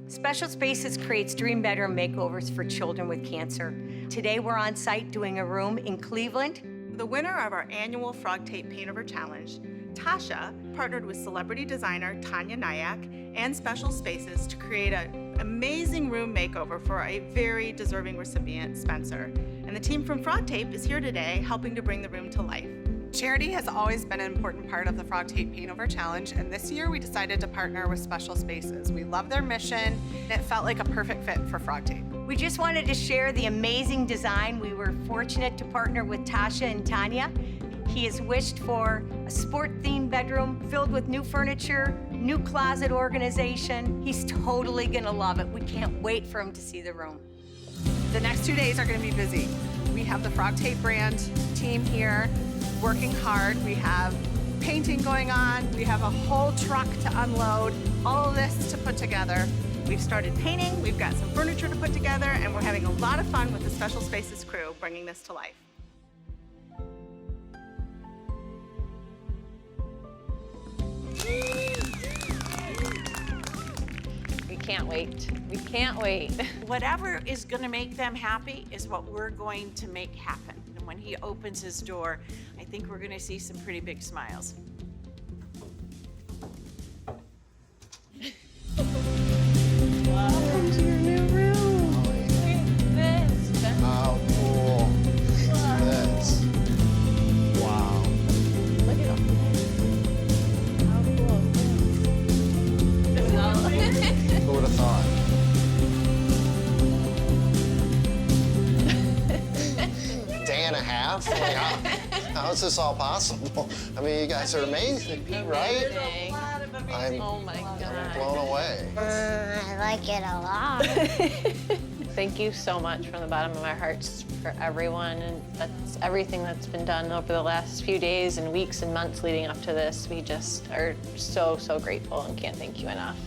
Special Spaces creates dream bedroom makeovers for children with cancer. Today we're on site doing a room in Cleveland. The winner of our annual FrogTape Paintover Challenge, Tasha, partnered with celebrity designer Tanya Nyack and Special Spaces to create an amazing room makeover for a very deserving recipient, Spencer. And the team from FrogTape is here today helping to bring the room to life. Charity has always been an important part of the FrogTape Paintover Challenge, and this year we decided to partner with Special Spaces. We love their mission, and it felt like a perfect fit for FrogTape. We just wanted to share the amazing design. We were fortunate to partner with Tasha and Tanya. He has wished for a sport-themed bedroom filled with new furniture, new closet organization. He's totally gonna love it. We can't wait for him to see the room. The next 2 days are going to be busy. We have the FrogTape brand team here working hard. We have painting going on. We have a whole truck to unload, all of this to put together. We've started painting, we've got some furniture to put together, and we're having a lot of fun with the Special Spaces crew bringing this to life. We can't wait. We can't wait. Whatever is going to make them happy is what we're going to make happen. And when he opens his door, I think we're going to see some pretty big smiles. Welcome to your new room. Look at this. How cool is this? Wow. Look at all how cool. Who would have thought? Day and a half? Like, how is this all possible? I mean, you guys are amazing, right? I'm Oh my God. blown away. I like it a lot. Thank you so much from the bottom of our hearts for everyone, and that's everything that's been done over the last few days and weeks and months leading up to this. We just are so, so grateful and can't thank you enough.